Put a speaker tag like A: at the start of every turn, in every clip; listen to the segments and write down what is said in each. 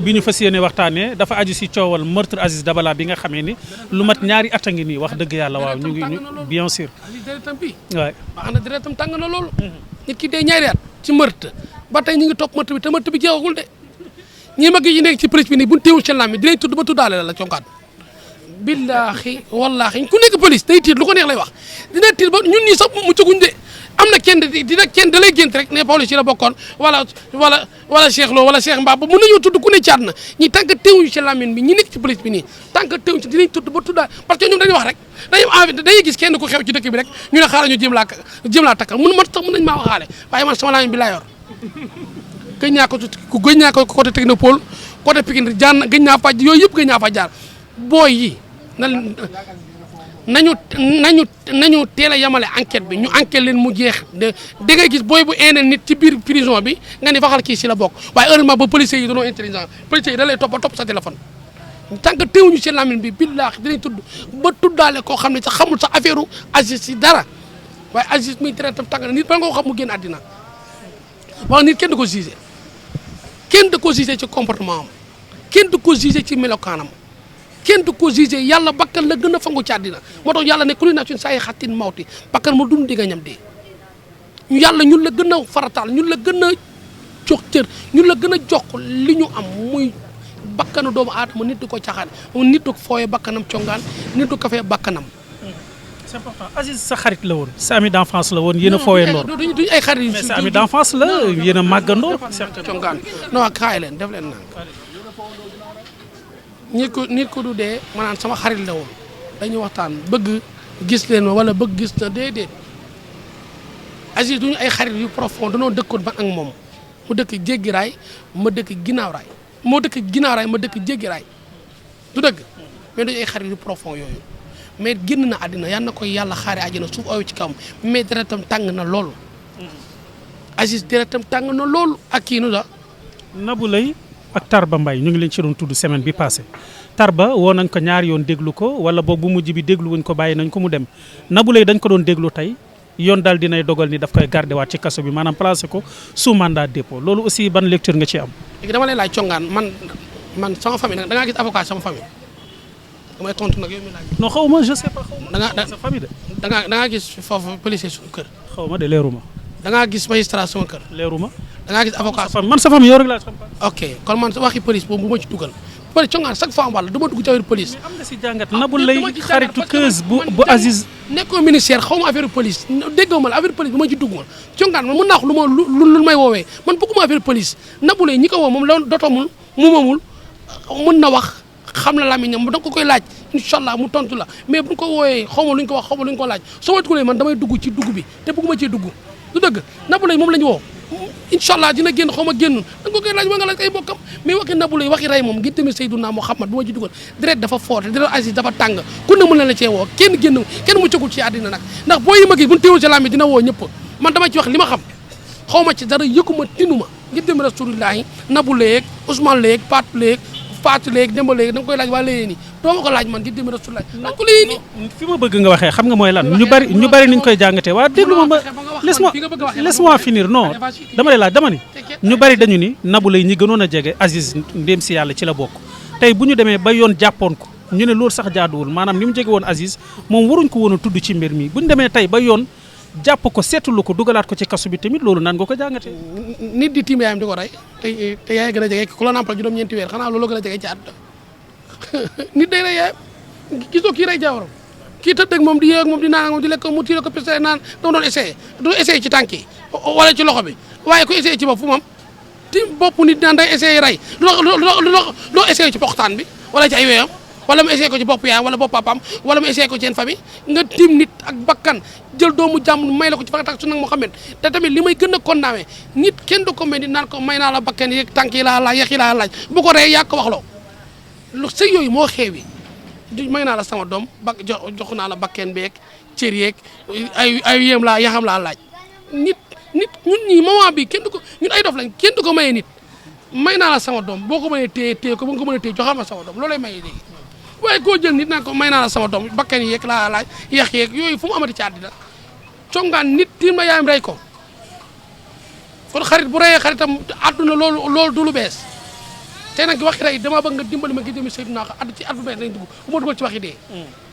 A: bi ñu fas yéene waxtaanee dafa aju si coowal meurtre Aziz Dabala bi nga xamee ni lu mat ñaari at a ngi nii wax dëgg yàlla waaw ñu ngi bien sûr.
B: Aziz deretam bi
A: waay
B: wax na deretam tàng na loolu. nit ki dee ñaari at ci meurtre ba tey ñu ngi topp meurtre bi te meurtre bi jeexagul de ñi mag yi nekk ci police bi nii bu ñu teewul seen lam bi dinañ tudd ba tuddaale la conkaat billaahi wallaahi ku nekk police day tiit lu ko neex lay wax dina tiit ba ñun ñii sax mu cuguñ de am na kenn kenn da lay gént rek ne Pawlish ci la bokkoon wala Cheikh Lo wala Cheikh Mbaba mën nañoo tudd ku ne caat na ñi tant que teewuñu ci lamine bi ñi nekk ci police bi nii tant que teewuñu ci dinañ tudd ba tuddaa parce que ñoom dañuy wax rek dañuy gis kenn ku xew ci dëkk bi rek ñu ne xaaral ñu jéem laa takkal mën nañ maa waxaale waaye man sama lamine bi laa yor gëj naa ko côté Technopole côté Pikine jaan gëj naa fa yooyu yëpp gëj naa fa jaar booy yi nañu teel a yamale enquête bi ñu enquête leen mu jeex da ngay gis booy bu eeneen nit ci biir prison bi nga ni waxal kii si la bokk waaye heureusement ba policiers yi dañoo intelligent policiers yi da lay topp ba topp sa téléphone tant que teewuñu si lamine bi billaahi dinañ tudd ba tuddaale koo xam ne sax xamul sax affaire Aziz si dara waaye Aziz muy traité tàng na nit ba nga ko xam mu génn àddina wax nit kenn du ko jugé ci comportement am kenn du ko jugé ci melokaanam kenn du ko jugé yàlla bakkan la gën a fangu ci àddina moo tax yàlla ne ku li naa saa yi xattin mawti bakkan ma dund di nga ñam dee yàlla ñun la gën a farataal ñun la gën a jox cër ñun la gën a jox li ñu am muy bakkanu doomu aadama nit du ko caxaan nit du fooyee bakkanam congaan nit du kafee bakkanam.
A: c'est important Aziz sa xarit la woon sa ami d'enfance la woon yéen a fooyee ndoor
B: duñ ay xarit yi
A: mais sa ami d'enfance la yéen a màggandoor
B: congaan non kaay leen def leen naan nit ko du dee maanaam sama xarit la woon dañuy waxtaan bëgg gis leen wala bëgg gis na déedéet Aziz duñu ay xarit yu profond danoo dëkkoon ba ak moom mu dëkk jéggi raay ma dëkk ginnaaw raay moo dëkk ginnaaw raay ma dëkk jéggi raay du dëgg mais duñu ay xarit yu profond yooyu mais génn na àddina yal na koy yàlla xaare àjjana suuf aw ci kawam mais deretam tàng na loolu Aziz deretam tàng na loolu ak kii nu sax
A: Nabou Leye ak Tarba Mbaye ñu ngi leen ci doon tudd semaine bi passé Tarba woo nañ ko ñaari yoon déglu ko wala boog bu mujj bi déglu wuñ ko bàyyi nañ ko mu dem Nabou Leye dañ ko doon déglu tey yoon daal dinay dogal ni daf koy garder waat ci kaso bi maanaam placé ko sous mandat dépôt loolu aussi ban lecture nga ci am.
B: léegi dama lay laaj congaan man sama famille nag da ngaa gis avocat sama famille damay tontu nag yow mi laaj.
A: non xaw ma je sais pas xaw ma.
B: da nga
A: sa famille de.
B: da ngaa gis foofu policier suñu kër.
A: xaw ma de leeruma.
B: da ngaa gis magistrat sama kër.
A: leeruma.
B: da ngaa gis avocat
A: man sa famille yow rek laa xam.
B: ok kon man waxi police boobu bu ma ci dugal police congaan chaque fois wàll du ma dugg ci affaire police.
A: mais am nga si jàngat Nabou Leye xaritu keuse bu Aziz.
B: nekkoo ministère xaw ma affaire police déggoo ma la affaire police bu ma ci dugg woon congaan man mën naa wax lu may woowee man bëgguma affaire police Nabou Leye ñi ko woo moom la dotomul mumamul mën na wax xam na làmmiñam da nga ko koy laaj incha allah mu tontu la mais bu ñu ko wooyee xaw ma lu ñu ko wax xaw ma lu ñu ko laaj soo ma dugalee man damay dugg ci dugg bi te bëgguma cee dugg du dëgg Nabou Leye moom la ñu woo incha allah dina génn xaw ma génn da nga ko koy laaj ba nga laaj ay bokkam mais waxi Nabou Leye waxi rey moom ngir tamit Seydina Muhammad bu ma ci dugal deret dafa fort deret Aziz dafa tàng ku ne mën na la cee woo kenn mu cëgul ci àddina nag ndax boo yi ma gis bu ñu teewul ci làmb dina woo ñëpp man dama ci wax li ma xam xaw ma ci dara yëkkuma tinuma ngir dem rasulillahi Nabou Leye ak Ousmane Leye ak Fatou Leye ak Demba Leye da nga koy laaj waa Leye nii doo ma ko laaj man ngir dem rasulillahi da ko Leye nii
A: fi ma bëgg nga waxee xam nga mooy lan ñu bari niñ koy jàngatee waa déglu ma laisse-moi finir non dama lay laaj dama ni ñu bari dañu ni Nabou Leye ñi gënoon a jege Aziz ndéem si yàlla ci la bokk tey bu ñu demee ba yoon jàppoon ko ñu ne loolu sax jaaduwul maanaam ni mu jege woon Aziz moom waruñ ko woon a tudd ci mbir mi bu ñu demee tey ba yoon jàpp ko seetulu ko dugalaat ko ci kasu bi tamit loolu nan nga ko jàngatee.
B: nit di tiim yaayam di ko rey te yaay gën a jege ku la nampal juróom-ñeenti weer xanaa loolu gën a jege ci àdduna nit day rey yaayam gisoo kii rey jaawaram kii tëdd ak moom di yeeg moom di naan ak moom di lekk mu tiire ko pistolet naan dama doon essayé du essayé ci tànk yi wala ci loxo bi waaye ku essayé ci bopp fu moom ti bopp nit naan day essayé rey loo essayé ci poxtaan bi wala ci ay weeyam wala mu essayé ko ci bopp yaayam wala bopp papaam wala mu essayé ko ci seen famille nga tiim nit ak bakkan jël doomu jàmm may la ko ci fa tak su nag Muhammad te tamit li may gën a condamné nit kenn du ko may nit naan ko may naa la bakkan yeeg tànk yi laa laaj yeex yi laa laaj bu ko rey yaa ko waxloo lu sëy yooyu moo xeewi may naa la sama doom jox naa la bakken beeg cër yeeg ay yéem laa yaxam laa laaj nit ñun ñii moment bi kenn du ko ñun ay dof lañ kenn du ko mayee nit may naa la sama doom boo ko mënee téye ko ba nga ko mënee téye joxal ma sama doom loolay mayee léegi waaye koo jël nit naan ko may naa la sama doom bakkan yeeg laa laaj yeex yeeg yooyu fu mu amati ci àddina congaan nit tiim na yaayam rey ko kon xarit bu reyee xaritam àdduna loolu du lu bees tey nag waxi rey dama bëgg nga dimbali ma ngir jëmi Seydina ko ci at bu bees lañ dugg bu ma dugal ci waxi dee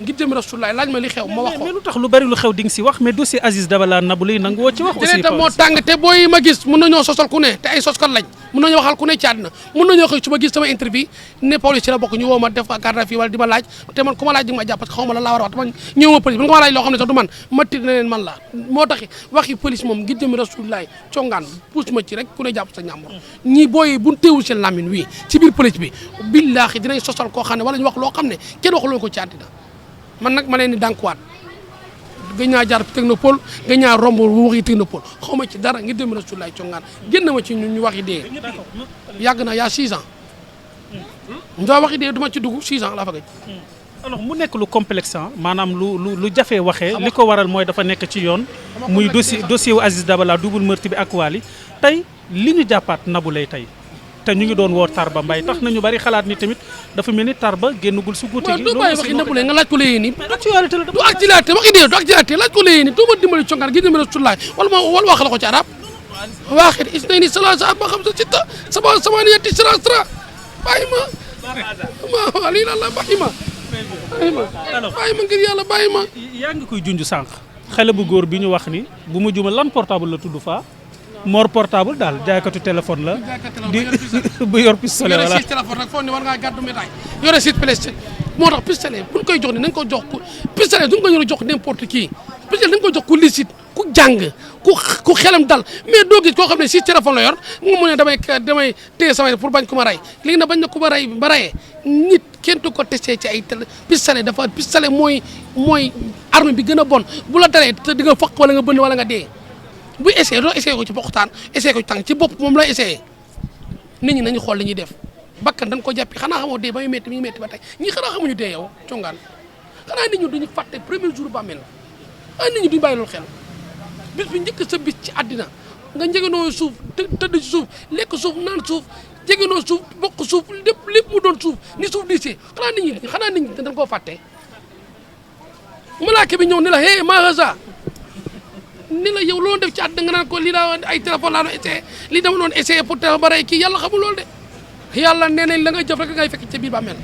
B: ngir jëmi Rasulullah laaj ma li xew ma wax ko
A: mais lu tax lu bari lu xew di nga si wax mais dossier Aziz Dabala Nabou Leye nangu woo ci wax aussi
B: moo tàng te booy ma gis mën nañoo sosal ku ne te ay soskat lañ mën nañoo waxal ku ne ci àddina mën nañoo xëy su ma gis sama interview ne Pawlish ci la bokk ñu woo ma def garde à vue wala di ma laaj te man ku ma laaj di nga ma jàpp parce que xaw ma la laa war a wax te man ñëw ma police man nga ma laaj loo xam ne sax du man ma tiit na leen man la moo tax waxi police moom ngir jëmi Rasulullah congaan puus ma ci rek ku ne jàpp sa ñàmbur ñi booy bu teewul seen lamine wii ci biir police bi billaahi dinañ sosal koo xam ne wala ñu wax loo xam ne kenn waxuloo ko ci àddina man nag ma leen di dànkuwaat gën ñaa jaar technopole gën ñaa romb waxi technopole xaw ma ci dara ngir jëmi Rasulullah congaan génn ma ci ñun ñu waxi dee yàgg na yaa 6 ans ndoo waxi dee duma ci dugg 6 ans laa fa gëj
A: alors mu nekk lu complexe maanaam lu jafee waxee li ko waral mooy dafa nekk ci yoon muy dossier wu Aziz Dabala double meurtre bi ak Wally tey li ñu jàppaat Nabou Leye tey te ñu ngi doon woo Tarba Mbaye tax nañu bari xalaat ni tamit dafa mel ni Tarba génnagul su guute gi
B: doo bàyyi waxi Nabou Leye nga laaj ko léegi nii
A: actualité la
B: du actualité waxi dee du actualité laaj ko léegi nii doo ma dimbali congaan gi jëmi Rasulullah wala wax la ko ci arab waaxit isnayni salaasa ba xam sa sitta samaniyati sira bàyyi ma lii la bàyyi ma ngir yàlla bàyyi ma
A: yaa ngi koy junj sànq xale bu góor bi ñu wax ni bu ma juma lan portable la tudd fa Mor portable daal jaaykatu téléphone la di bu yor pistolet
B: yore six téléphone rek foog ne war ngaa gàddu médaille yore six pistolet moo tax pistolet buñ koy jox ni nañ ko jox ku pistolet duñ ko yor jox n'importe qui pistolet dañ ko jox ku licite ku jàng ku xelam dal mais doo gis koo xam ne six téléphone la yor nga mu ne damay téye samay pour bañ ko ma rey léegi nag bañ na ko ba reyee nit kenn du ko testé ci ay pistolet dafa pistolet mooy arme bi gën a bon bu la dalee te di nga faq wala nga bënn wala nga dee bu essayé doo essayé ko ci poxtaan essayé ko ci tànk ci bopp moom lay essayé nit ñi nañu xool li ñuy def bakkan dañ ko jàppi xanaa xamoo dee ba muy métti mi ngi métti ba tey ñii xanaa xamuñu dee yow congaan xanaa nit ñi duñu fàtte premier jour bàmmeel ah nit ñi duñu bàyyi loolu xel bis bi njëkk sa bis ci àddina nga njegenoo suuf tëdd ci suuf lekk suuf naan suuf jegenoo suuf bokk suuf lépp mu doon suuf ni suuf diisee xanaa nit ñi dañ koo fàtte malaaka bi ñëw ne la hé mahaza ni la yow loolu def ci àddina nga naan ko lii daa ay téléphone laa doon essayé lii dama doon essayé pour téléphone ba rey kii yàlla xamul loolu de yàlla nee nañ la nga jëf rek ngay fekk ca biir bàmmeel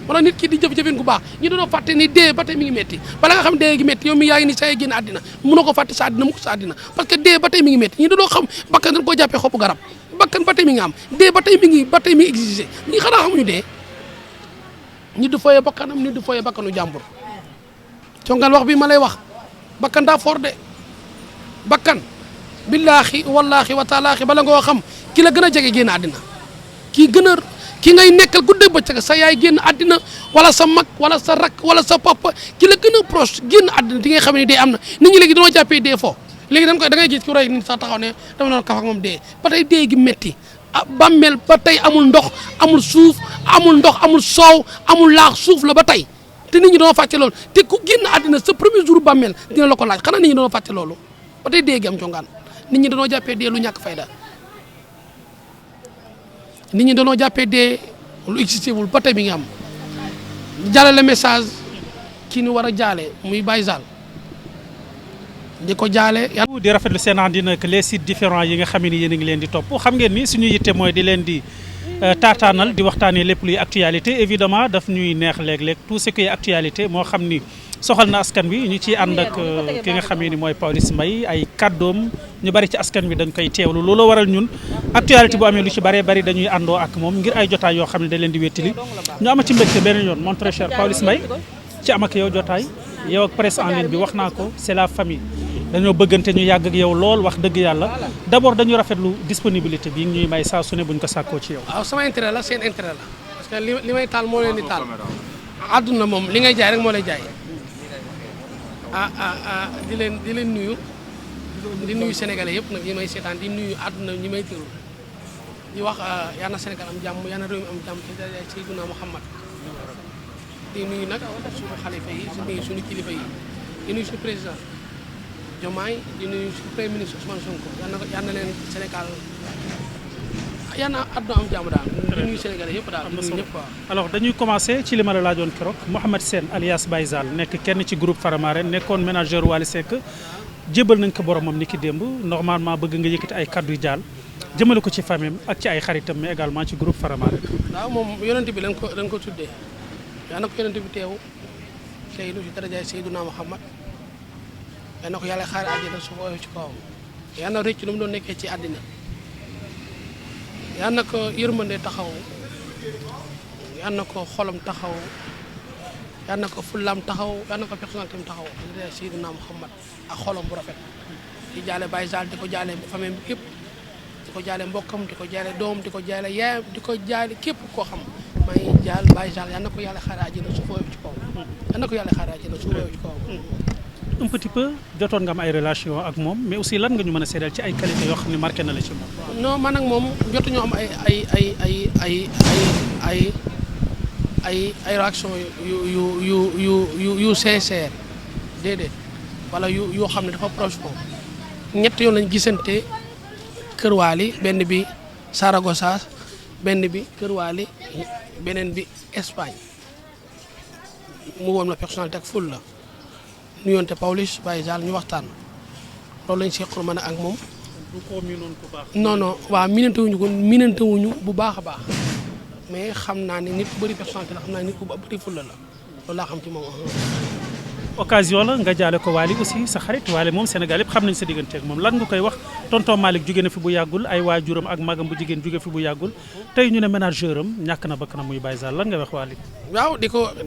B: wala nit ki di jëf-jëfin gu baax ñu doon fàtte ni dee ba tey mi ngi metti bala nga xam dee gi metti yow mi yaa ngi ni say génn àddina mënoo ko fàtte sa àddina mu ko sa àddina parce que dee ba tey mi ngi metti ñu doon xam bakkan dañ koo jàppee xobu garab bakkan ba tey mi ngi am dee ba tey mi ngi exigé ñi xanaa xamuñu dee ñi du foyee bakkanam nit du foyee bakkanu jàmbur congaan wax bi ma lay wax bakkan daa for de bakkan billaahi wallaahi wa taalaahi bala ngoo xam ki la gën a jege génn àddina ki ngay nekkal guddee bëccëg sa yaay génn àddina wala sa mag wala sa rak wala sa papa ki la gën a proche génn àddina di ngay xam ne dee am na nit ñi léegi dañoo jàppee dee foo léegi da ngay gis ku rey nit sax taxaw ne dama noon kaf ak moom dee ba tey dee gi metti ah bàmmeel ba tey amul ndox amul suuf amul ndox amul soow amul laax suuf la ba tey te nit ñi dañoo fàtte loolu te ku génn àddina sa premier jour bàmmeel dina la ko laaj xanaa nit ñi dañoo fàtte loolu ba tey dee gi am congaan nit ñi dañoo jàppee dee lu ñàkk fayda nit ñi dañoo jàppee dee lu existé wul ba tey mi ngi am jàllale message kii ni war a jaale muy Baye Zal di ko jaale.
A: di rafetlu seen àndi nag les sites différents yi nga xam ne yéen a ngi leen di topp xam ngeen ni suñu yitte mooy di leen di taataanal di waxtaanee lépp luy actualité évidemment daf ñuy neex léeg-léeg tout ce qui est actualité moo xam ni soxal na askan wi ñu ciy ànd ak ki nga xamee ni mooy Pawlish Mbaye ay kàddoom ñu bari ci askan wi dañ koy teewlu loolu waral ñun actualité bu amee lu ci bëree bari dañuy àndoo ak moom ngir ay jotaay yoo xam ne da leen di wéttali ñu ama ci mbégte beneen yoon mon très cher Pawlish Mbaye ci am ak yow jotaay yow ak presse en ligne bi wax naa ko c'est la famille dañoo bëggante ñu yàgg ak yow lool wax dëgg yàlla d'abord dañu rafetlu disponibilité bi ñuy may saa su ne buñ ko sàkkoo ci yow.
B: waaw sama intérêt la seen intérêt la parce que li may taal moo leen di taal àdduna moom li ngay jaay rek moo lay jaay di leen nuyu di nuyu sénégalais yëpp nag ñi may seetaan di nuyu àdduna ñi may teewlu di wax yal na Sénégal am jàmm yal na réew mi am jàmm ci Seydina Muhammad di nuyu nag suñu xalifa yi di nuyu suñu kilifa yi di nuyu suñu président Diomaye di nuyu suñu premier ministre Ousmane Sonko yal na leen Sénégal yal na àdduna am jàmm daal di nuyu sénégalais yëpp daal di nuyu ñëpp quoi.
A: alors dañuy commencé ci li ma la laajoon keroog Mouhamed Sène alias Baye Zal nekk kenn ci groupe Faramaren nekkoon manager Wally Seck jébal nañ ko boromam ni ki démb normalement bëgg nga yëkkati ay kaddu jaal jëmale ko ci famille ak ci ay xaritam mais également ci groupe Faramareen.
B: waaw moom yonent bi lañ ko tuddee yaa na ko yonent bi teewu tey lu ci darajaay Seydina Muhammad yaa na ko yàlla xaar àjjana su ko ci kawam yaa na rëcc lu mu doon nekkee ci àddina yaa na ko yërmande taxaw yaa na ko xolam taxaw yaa na ko fullaam taxaw yaa na ko personnalité taxaw darajaay Seydina Muhammad ak xolam bu rafet di jaale Baye Sall di ko jaale famille bi képp di ko jaale mbokkam di ko jaale doom di ko jaale yaayam di ko jaale képp koo xam maa ngi jaal Baye Sall yal na ko yàlla xaare àjjana su foofu ci kaw yal na ko yàlla xaare àjjana su foofu ci kaw.
A: un petit peu jotoon nga am ay relation ak moom mais aussi lan nga ñu mën a seedeel ci ay qualité yoo xam ne marqué na la ci moom.
B: non man ak moom jotuñu am ay réaction yu sincère déedéet wala yoo xam ne dafa proche moom ñett yoon lañ gisante Kër Waali benn bi Saragossa benn bi Kër Waali beneen bi Espagne mu woon la personnalité ak ful la nuyoonte Pawlish Baye Sall ñu waxtaan loolu lañ seqal man ak moom.
A: du ko miinoon bu baax.
B: non non waaw miinante wuñu bu baax a baax mais xam naa ne nit ku bëri personnalité la xam naa ne nit ku bëri ful la loolu laa xam ci moom.
A: occasion la nga jaale ko Waly aussi sa xarit Waly moom Sénégal yëpp xam nañ sa diggante ak moom lan nga koy wax tonton Malick jóge na fi bu yàggul ay waajuram ak magam bu jigéen jóge fi bu yàggul tey ñu ne ménageur am ñàkk na bakkanam muy Baye Sall lan nga wax Waly.
B: waaw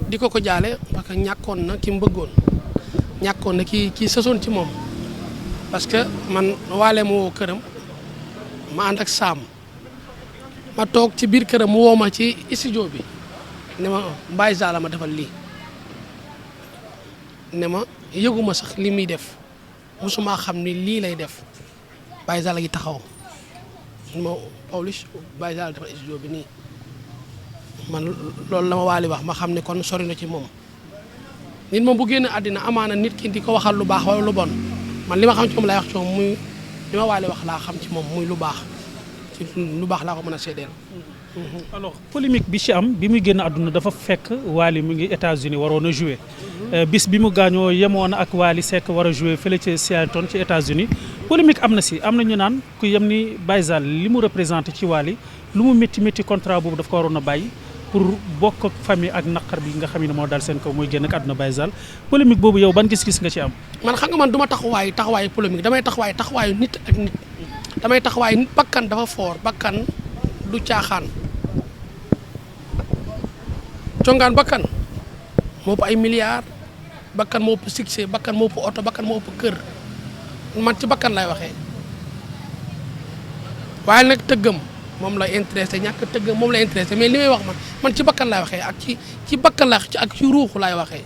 B: di ko jaale parce que ñàkkoon na ki mu bëggoon ñàkkoon na ki sësoon ci moom parce que man Waly ma woo këram ma ànd ak Saam ma toog ci biir këram mu woo ma ci studio bi ne ma Baye Sall ma defal lii. ne ma yëguma sax li muy def mosuma xam ni lii lay def Baye Sall gi taxaw ma Pawlish Baye Sall dafa studio bi nii man loolu la ma Waly wax ma xam ne kon sori na ci moom nit moom bu génn àddina amaana nit ki di ko waxal lu baax wala lu bon man li ma xam ci moom laay wax ci moom muy li ma Waly wax laa xam ci moom muy lu baax ci lu baax laa ko mën a seedeel.
A: alors polémique bi ci am bi muy génn àdduna dafa fekk Waly mu ngi États-Unis waroon a jouer bis bi mu gaañoo yemoon ak Waly Seck war a jouer fële ci Seattle ci États-Unis polémique am na si am na ñu naan ku yem ni Baye Sall li mu représenté ci Waly lu mu métti contrat boobu daf ko waroon a bàyyi pour bokk ak famille ak naqar bi nga xam ne moo dal seen kaw mooy génn ak àdduna Baye Sall polémique boobu yow ban gis-gis nga ci am.
B: man xam nga man du ma taxawaayu polémique damay taxawaayu nit ak nit damay taxawaayu nit bakkan dafa foor bakkan du caaxaan. congaan bakkan moo ëpp ay milliards bakkan moo ëpp succès bakkan moo ëpp oto bakkan moo ëpp kër man ci bakkan lay waxee waaye nag tëggam moom la intéressé ñàkk tëggam moom la intéressé mais li may wax man ci bakkan lay waxee ak ci bakkan la ak ci ruuxu laay waxee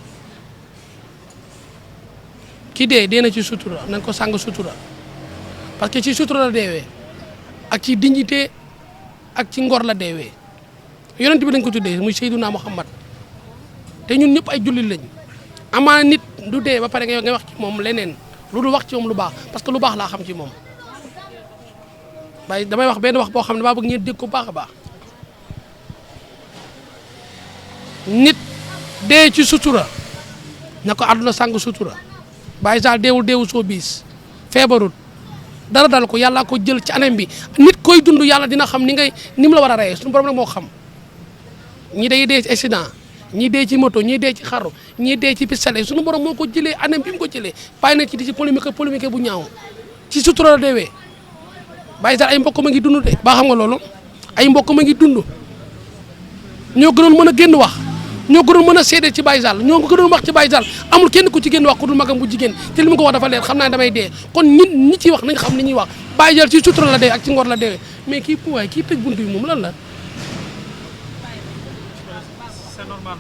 B: ki dee na ci sutura nañ ko sàng sutura parce que ci sutura la deewee ak ci dignité ak ci ngor la deewee yonent bi lañ ko tuddee muy Seydina Muhammad te ñun ñëpp ay jullit lañ amaana nit du dee ba pare nga wax ci moom leneen lu dul wax ci moom lu baax parce que lu baax laa xam ci moom waaye damay wax benn wax boo xam ne maa bëgg ngeen dégg ko baax a baax nit dee ci sutura na ko àdduna sàng sutura Baye Sall deewul soo biis feebarut dara dal ko yàlla ko jël ci anam bi nit koy dund yàlla dina xam ni mu la war a reyee suñu borom nag moo xam ñii day dee ci accident ñii dee ci moto ñii dee ci xaru ñii dee ci pistolet suñu borom moo ko jëlee anam bi mu ko jëlee bàyyi na ci di ci polémique bu ñaaw ci sutura la deewee Baye Sall ay mbokk ma ngi dund de ba xam nga loolu ay mbokk ma ngi dund ñoo gënoon mën a génn wax ñoo gënoon mën a seede ci Baye Sall ñoo gënoon wax ci Baye Sall amul kenn ku ci génn wax ku dul magam bu jigéen te li mu ko wax dafa leer xam naa damay dee kon ñi ciy wax nañ xam ni ñuy wax Baye Sall ci sutura la dee ak ci ngor la deewee mais kii puwaay kii tëj buntu bi moom lan la.
A: C'est normal.